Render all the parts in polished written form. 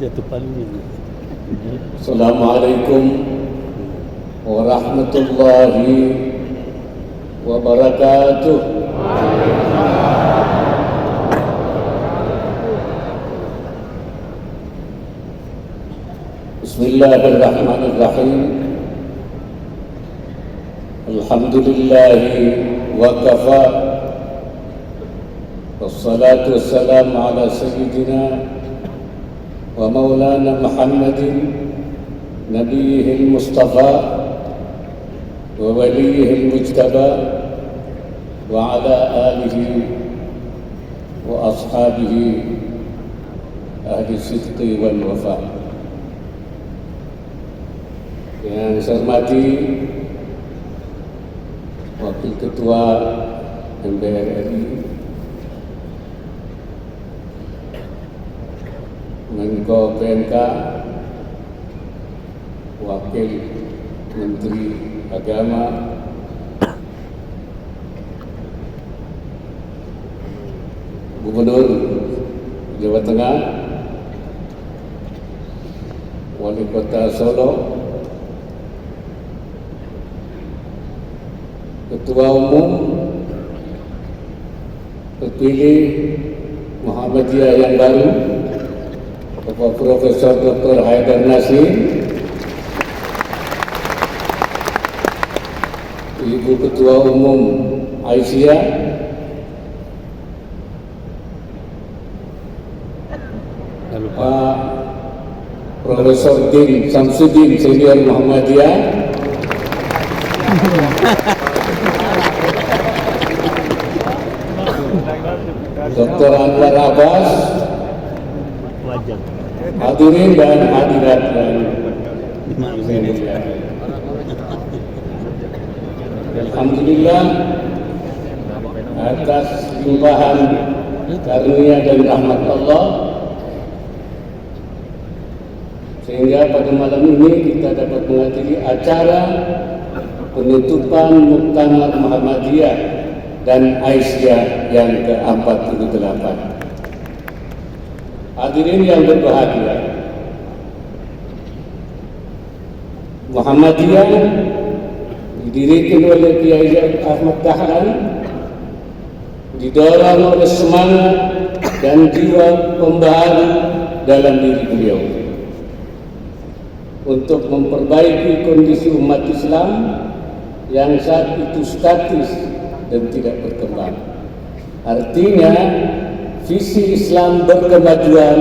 jatuh palingnya. Assalamualaikum warahmatullahi wabarakatuh. Bismillahirrahmanirrahim. Alhamdulillahi wa kafa. Wassalatu wassalamu ala sayyidina wa maulana Muhammadin nabiyihil mustafa wa waliyihil mujtaba wa ala alihi wa ashabihi ahli sidqi wal wafa. Yang saya hormati Wakil Ketua MPR RI, Menko PMK, Wakil Menteri Agama, Gubernur Jawa Tengah, Wali Kota Solo, Ketua Umum terpilih Muhammadiyah yang baru, Bapak Profesor Dr. Haidar Nasir, Ibu Ketua Umum Aisyah, Pak Profesor Din Samsudin Senior Muhammadiyah, Dr. Anwar Abbas, hadirin dan hadirat yang saya muliakan. Alhamdulillah atas limpahan karunia dan rahmat Allah, sehingga pada malam ini kita dapat menghadiri acara penutupan Muktamar Muhammadiyah dan Aisyah yang ke-48. Hadirin yang berbahagia, Muhammadiyah didirikan oleh Kiai Ahmad Dahlan, didorong oleh semangat dan jiwa pembaharu dalam diri beliau untuk memperbaiki kondisi umat Islam yang saat itu statis dan tidak berkembang. Artinya, visi Islam berkemajuan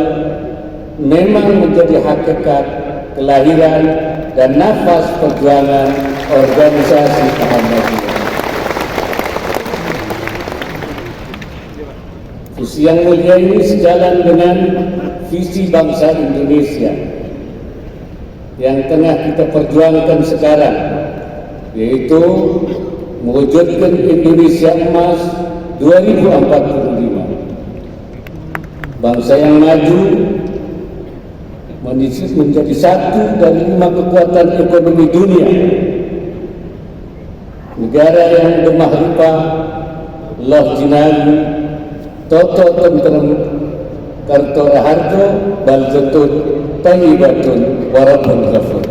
memang menjadi hakikat kelahiran dan nafas perjuangan organisasi Muhammadiyah. Visi yang mulia ini sejalan dengan visi bangsa Indonesia yang tengah kita perjuangkan sekarang, yaitu mewujudkan Indonesia Emas 2045. Bangsa yang maju menjadi satu dari 5 kekuatan ekonomi dunia. Negara yang bermahrifah, loh jinari, toto tentrem, karto raharjo, baljetun, tayyibatun, warabun ghafur.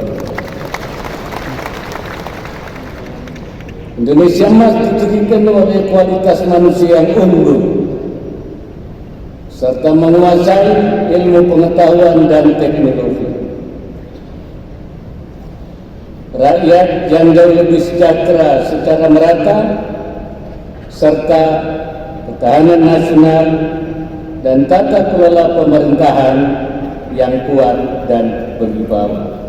Indonesia Emas didirikan oleh kualitas manusia yang unggul serta menguasai ilmu pengetahuan dan teknologi. Rakyat yang jauh lebih sejahtera secara merata serta ketahanan nasional dan tata kelola pemerintahan yang kuat dan berwibawa.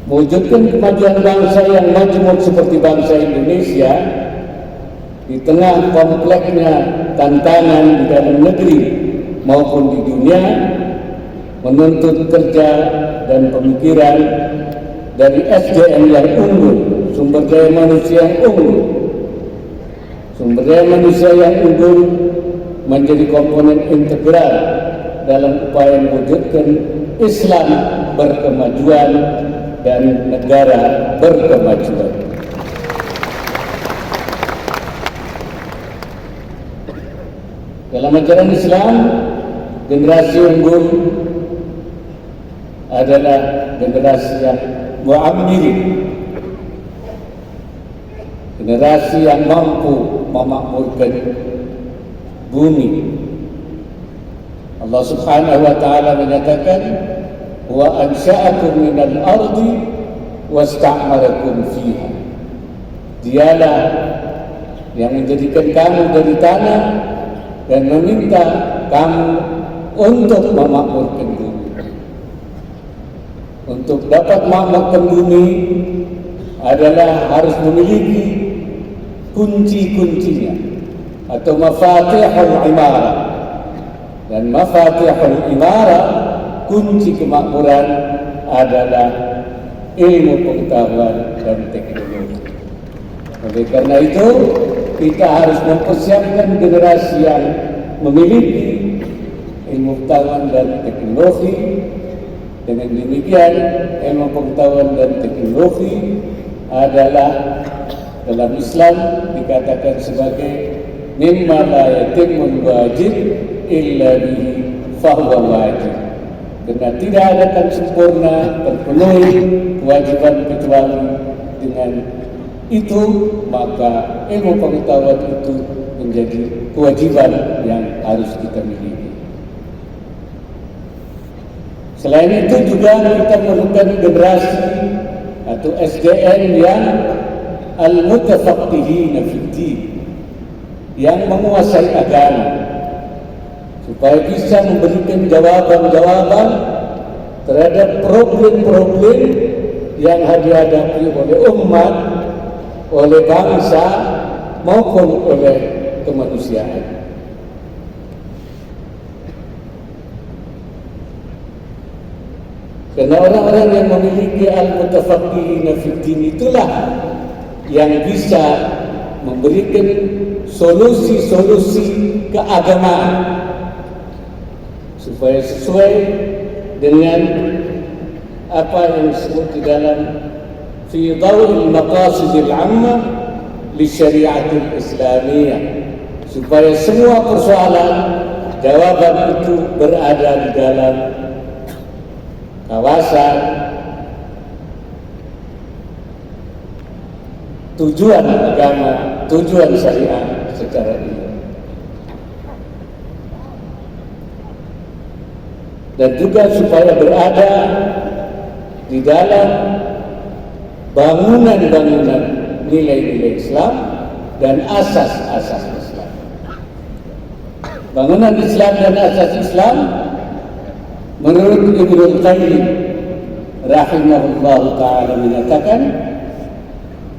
Mewujudkan kemajuan bangsa yang majmuk seperti bangsa Indonesia di tengah kompleksnya tantangan di dalam negeri maupun di dunia menuntut kerja dan pemikiran dari SDM yang unggul, sumber daya manusia yang unggul. Sumber daya manusia yang unggul menjadi komponen integral dalam upaya mewujudkan Islam berkemajuan dan negara berkemajuan. Dalam ajaran Islam, generasi unggul adalah generasi yang mu'ammirin, generasi yang mampu memakmurkan bumi. Allah Subhanahu wa taala menyatakan, wa ansha'akum minal ardi wasta'marakum fiha. Dialah yang menjadikan kamu dari tanah dan meminta kamu untuk memakmurkan bumi. Untuk dapat memakmurkan bumi adalah harus memiliki kunci-kuncinya atau mafatihul imarah. Dan mafatihul imarah, kunci kemakmuran adalah ilmu pengetahuan dan teknologi. Oleh karena itu, kita harus mempersiapkan generasi yang memiliki ilmu pengetahuan dan teknologi. Dengan demikian, ilmu pengetahuan dan teknologi adalah dalam Islam dikatakan sebagai mimma la yatimul wajib illa bihi fahuwa wajib. Karena tidak akan sempurna terpenuhi kewajiban kecuali dengan itu, maka ilmu pengetahuan itu menjadi kewajiban yang harus kita miliki. Selain itu juga kita memerlukan generasi atau SDM yang al-mutafaqihina fid-din, yang menguasai agama, supaya bisa memberikan jawaban-jawaban terhadap problem-problem yang dihadapi oleh umat, oleh bangsa maupun oleh kemanusiaan. Karena orang-orang yang memiliki al-mutafaqihina fid-din itulah yang bisa memberikan solusi-solusi keagamaan supaya sesuai dengan apa yang disebut di dalam fi dhawil maqasidil ammah li syariatil islamiyah, supaya semua persoalan jawaban itu berada di dalam kawasan tujuan agama, tujuan syariat secara umum. Dan juga supaya berada di dalam bangunan-bangunan nilai-nilai Islam dan asas-asas Islam. Bangunan Islam dan asas Islam menurut Ibnul Qayyim rahimahullah ta'ala menyatakan,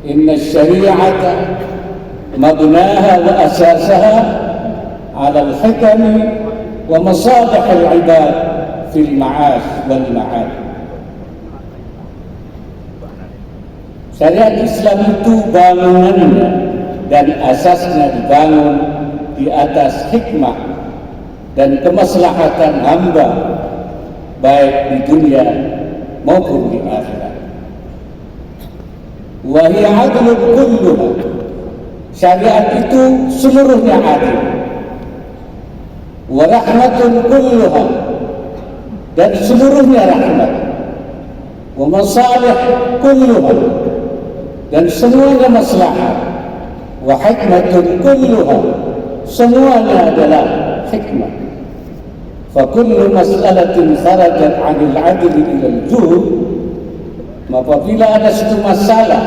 inna syari'ata mabnaha wa asasaha ala al-hikami wa masalih al-ibad fil ma'ash wal ma'ad. Syariat Islam itu bangunannya dan asasnya dibangun di atas hikmah dan kemaslahatan hamba, baik di dunia maupun di akhirat. Wa hiya adlun kulluha. Syariat itu seluruhnya adil. Wa rahmatun kulluha, dan seluruhnya rahmat. Wa masalih kulluha, dan semuanya maslahat. Wa hikmatun kulluha, semuanya adalah hikmah. Fakullu mas'alatin kharajat 'anil 'adli ila al-jur, apabila ada satu masalah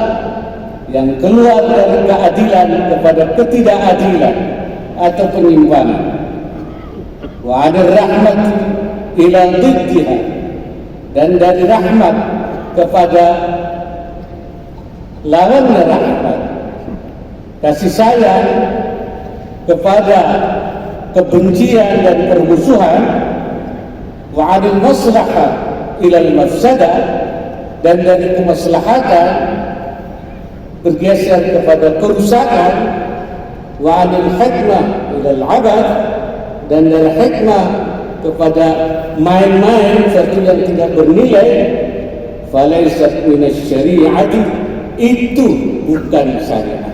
yang keluar dari keadilan kepada ketidakadilan atau penyimpangan, wa 'anil rahmat ila diddiha, dan dari rahmat kepada lawannya rahmat, kasih sayang kepada kebencian dan permusuhan, wa 'anil maslahah ila al-mafsadah, dan dari kemaslahatan bergeser kepada kerusakan, wa 'anil hikmah ila al-'abad, dan dari hikmah kepada main-main sesuatu yang tidak bernilai, falaysat minasy syari'ati, itu bukan syariat.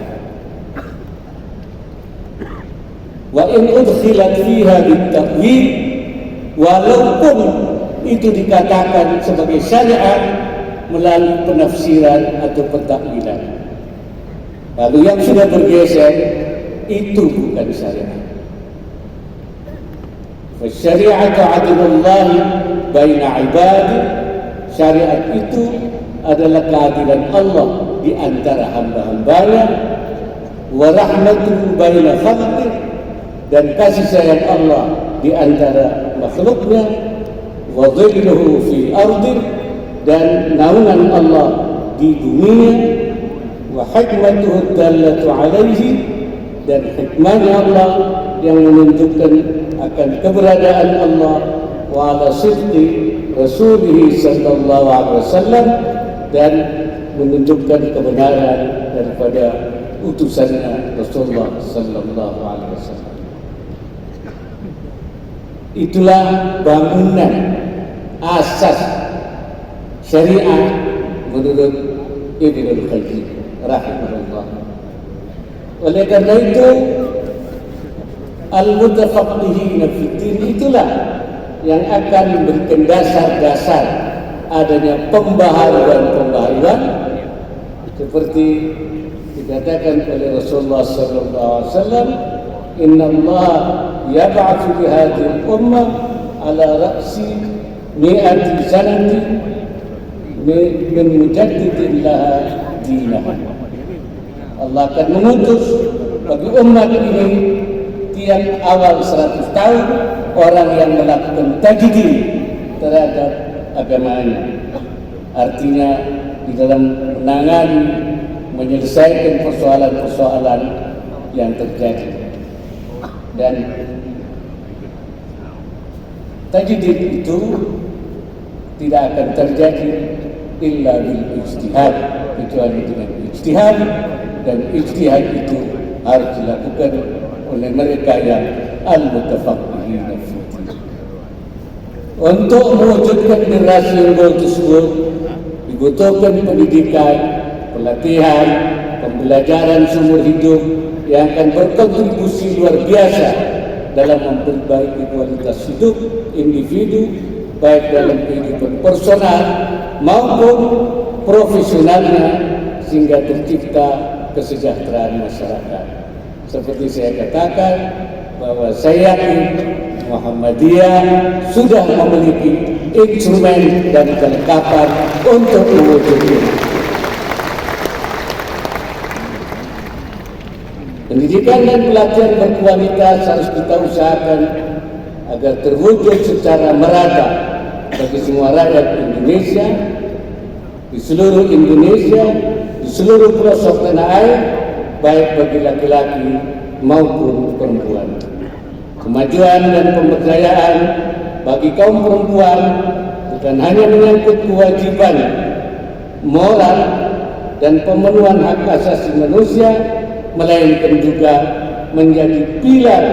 Wa in udkhilat fiha bit-ta'wil, walaupun itu dikatakan sebagai syariat melalui penafsiran atau pentakwilan. Lalu yang sudah bergeser itu bukan syariat. Fasyari'atu 'adlullah baina 'ibadi. Syariat itu adalah keadilan Allah di antara hamba-hambanya, wa rahmatuhu baina khalqih, dan kasih sayang Allah di antara makhluknya, wa dhilluhu fi ardih, dan naungan Allah di dunia, wa hikmatuhu dallatu alaihi, dan hikmahnya Allah yang menunjukkan akan keberadaan Allah, wa ala sidqi Rasulih sallallahu alaihi wasallam, dan menunjukkan kebenaran daripada utusannya Rasulullah sallallahu alaihi wasallam. Itulah bangunan asas syariat menurut Ibnul Qayyim rahimahullah. Oleh karena itu, al-mutafaqihina fi din itulah yang akan memberikan dasar-dasar adanya pembaharuan-pembaharuan seperti dikatakan oleh Rasulullah sallallahu alaihi wasallam, "Inna Allah yab'atsu bi hadhihi al-ummah ala ra'si mi'ati sanati min mujaddidin laha dinaha." Allah akan mengutus bagi umat ini tiap awal 100 tahun orang yang melakukan tajdid terhadap agamanya. Artinya di dalam menangani, menyelesaikan persoalan-persoalan yang terjadi. Dan tajdid itu tidak akan terjadi illa bil ijtihad, kecuali dengan ijtihad, dan ijtihad itu harus dilakukan oleh mereka yang al-mutafaqihina fi din. Untuk mewujudkan generasi unggul tersebut dibutuhkan pendidikan, pelatihan, pembelajaran seumur hidup yang akan berkontribusi luar biasa dalam memperbaiki kualitas hidup individu, baik dalam kehidupan personal maupun profesionalnya, sehingga tercipta kesejahteraan masyarakat. Seperti saya katakan bahwa saya yakin Muhammadiyah sudah memiliki instrumen dan kelengkapan untuk mewujudnya. Pendidikan dan pelatihan berkualitas harus kita usahakan agar terwujud secara merata bagi semua rakyat Indonesia, di seluruh Indonesia, di seluruh pelosok tanah air, baik bagi laki-laki maupun perempuan. Kemajuan dan pemberdayaan bagi kaum perempuan bukan hanya menyangkut kewajiban moral dan pemenuhan hak asasi manusia, melainkan juga menjadi pilar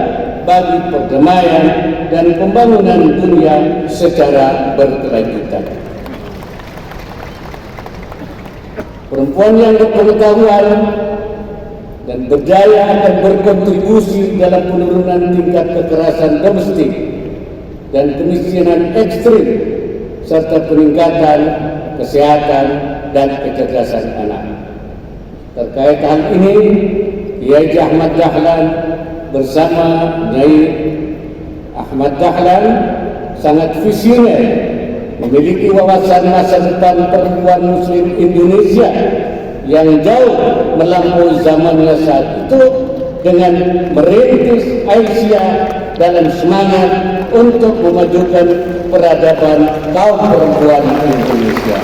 bagi perdamaian dan pembangunan dunia secara berkelanjutan. Perempuan yang berpengetahuan dan berdaya akan berkontribusi dalam penurunan tingkat kekerasan domestik dan kemiskinan ekstrim, serta peningkatan kesehatan dan kecerdasan anak. Terkait hal ini, Kiai Ahmad Dahlan bersama Nyai Ahmad Dahlan sangat visioner, memiliki wawasan masa depan perempuan muslim Indonesia yang jauh melampaui zamannya saat itu, dengan merintis Aisyah dalam semangat untuk memajukan peradaban kaum perempuan Indonesia.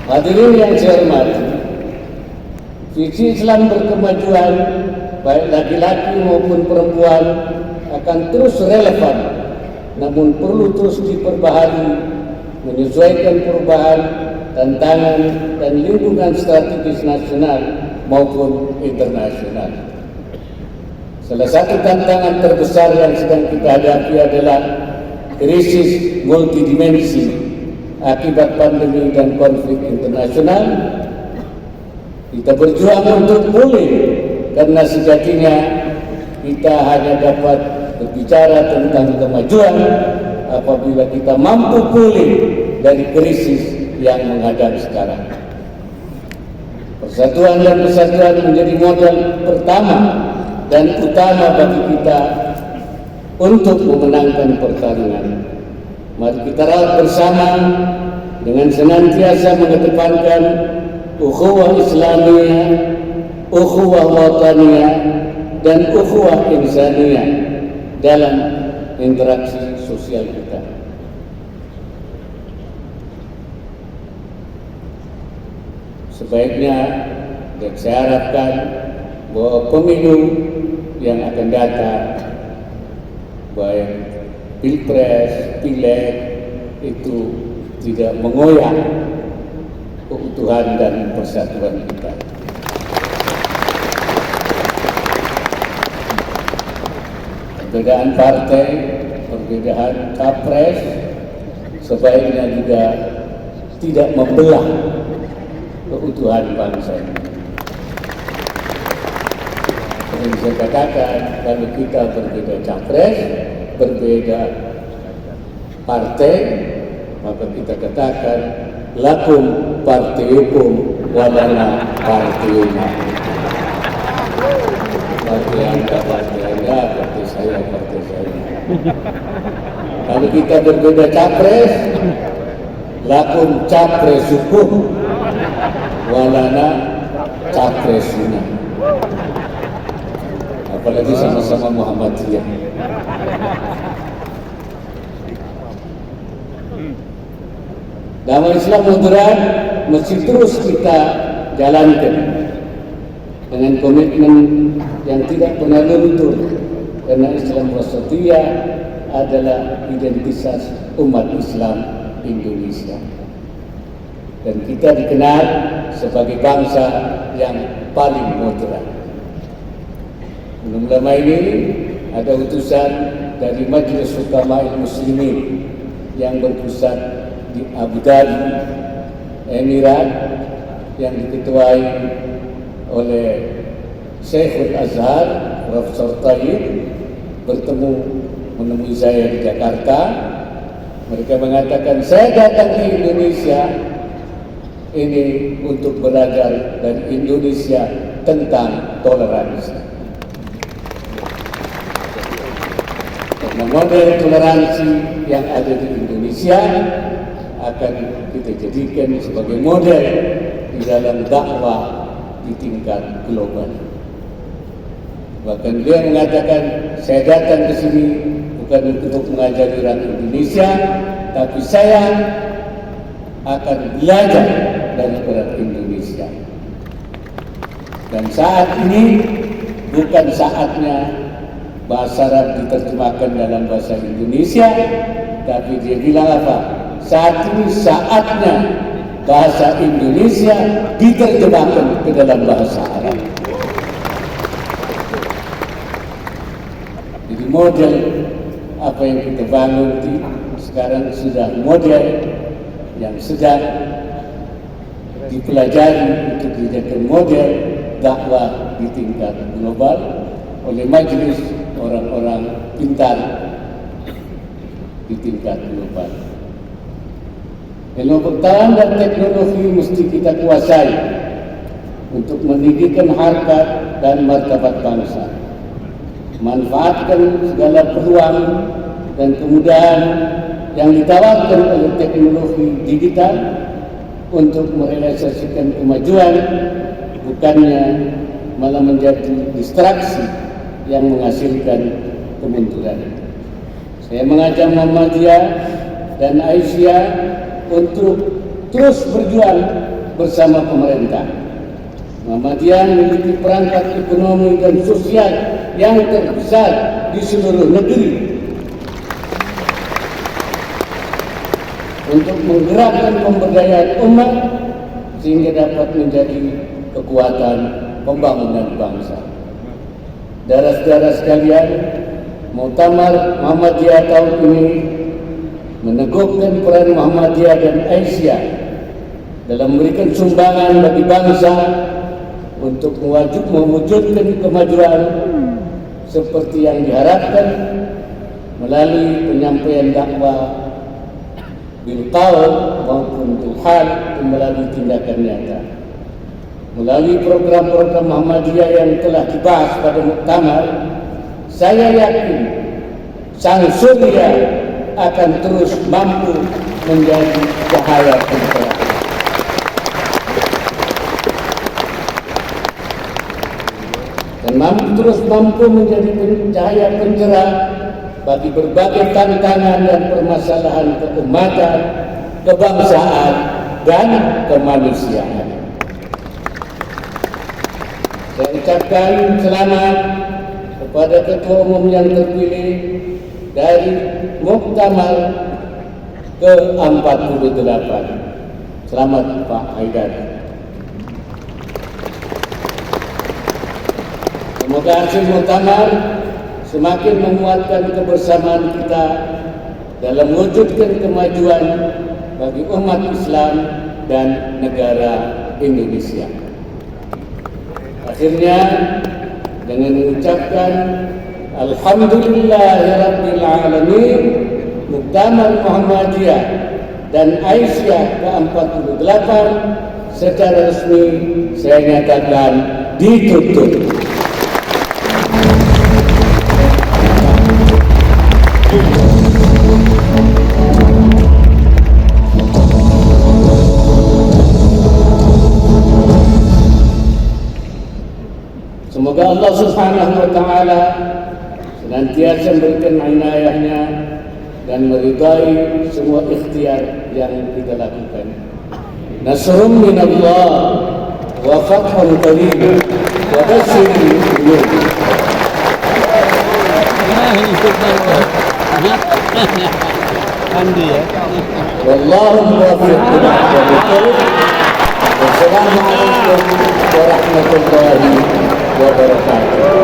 Hadirin yang saya hormati, visi Islam berkemajuan baik laki-laki maupun perempuan akan terus relevan, namun perlu terus diperbaharui menyesuaikan perubahan, tantangan, dan lingkungan strategis nasional maupun internasional. Salah satu tantangan terbesar yang sedang kita hadapi adalah krisis multidimensi akibat pandemi dan konflik internasional. Kita berjuang untuk pulih, karena sejatinya kita hanya dapat berbicara tentang kemajuan apabila kita mampu pulih dari krisis yang menghadang sekarang. Persatuan dan kesatuan menjadi modal pertama dan utama bagi kita untuk memenangkan pertarungan. Mari kita rawat bersama dengan senantiasa mengedepankan ukhuwah Islamiyah, ukhuwah wataniyah, dan ukhuwah insaniyah dalam interaksi sosial kita. Sebaiknya dan saya harapkan bahwa pemilu yang akan datang, baik pilpres, pileg, itu tidak mengoyak keutuhan dan persatuan kita. Perbedaan partai, perbedaan capres sebaiknya juga tidak membelah keutuhan bangsa ini. Seperti saya katakan, kalau kita berbeda capres, berbeda partai, maka kita katakan lakum partiukum walana partiuna. Partai Anda, partai saya, partai saya. Kalau kita berbeda capres, lakum capres hukum walana capresuna. Apalagi sama-sama Muhammadiyah. Dakwah Islam moderat mesti terus kita jalankan dengan komitmen yang tidak pernah luntur, karena Islam Wasatiyah adalah identitas umat Islam Indonesia, dan kita dikenal sebagai bangsa yang paling moderat. Belum lama ini ada utusan dari Majelis Ulama Muslimin yang berpusat di Abu Dhabi, Emirat, yang diketuai oleh Syekhul Azhar, Profesor Tayyib, menemui saya di Jakarta. Mereka mengatakan, saya datang ke Indonesia ini untuk belajar dari Indonesia tentang toleransi. Karena model toleransi yang ada di Indonesia akan kita jadikan sebagai model di dalam dakwah di tingkat global. Bahkan dia mengatakan, saya datang ke sini bukan untuk mengajari orang Indonesia, tapi saya akan belajar dari orang Indonesia. Dan saat ini bukan saatnya bahasa Arab diterjemahkan dalam bahasa Indonesia, tapi dia bilang apa? Saat ini saatnya bahasa Indonesia diterjemahkan ke dalam bahasa Arab. Jadi model apa yang kita bangun sekarang sudah model yang sedang dipelajari untuk dijadikan model dakwah di tingkat global oleh majelis orang-orang pintar di tingkat global. Ilmu pengetahuan dan teknologi mesti kita kuasai untuk meninggikan harkat dan martabat bangsa. Manfaatkan segala peluang dan kemudahan yang ditawarkan oleh teknologi digital untuk merealisasikan kemajuan, bukannya malah menjadi distraksi yang menghasilkan kemunduran. Saya mengajak Muhammadiyah dan Aisyah untuk terus berjuang bersama pemerintah. Muhammadiyah memiliki perangkat ekonomi dan sosial yang terbesar di seluruh negeri untuk menggerakkan pemberdayaan umat sehingga dapat menjadi kekuatan pembangunan bangsa. Saudara-saudara sekalian, Muktamar Muhammadiyah tahun ini meneguhkan peran Muhammadiyah dan Aisyah dalam memberikan sumbangan bagi bangsa untuk mewujudkan kemajuan seperti yang diharapkan melalui penyampaian dakwah bil qaul maupun bil hal, melalui tindakan nyata. Melalui program-program Muhammadiyah yang telah dibahas pada muktamar, saya yakin sang surya akan terus mampu menjadi cahaya pencerahan. Dan terus mampu menjadi cahaya pencerah bagi berbagai tantangan dan permasalahan keumatan, kebangsaan, dan kemanusiaan. Saya ucapkan selamat kepada Ketua Umum yang terpilih dari Muktamar ke-48. Selamat Pak Haidar. Semoga hasil muktamar semakin menguatkan kebersamaan kita dalam mewujudkan kemajuan bagi umat Islam dan negara Indonesia. Akhirnya, dengan mengucapkan Alhamdulillahirabbil alamin, Muktamar Muhammadiyah dan Aisyah ke-48 secara resmi saya nyatakan ditutup. Semoga Allah Subhanahu wa Ta'ala senantiasa memberikan inayahnya dan meridai semua ikhtiar yang kita lakukan. Nasrun minallah wa fathun qarib wa basyiril mu'minin. Wallahu muwaffiq ila aqwamit thoriq. Wassalamualaikum warahmatullahi wabarakatuh.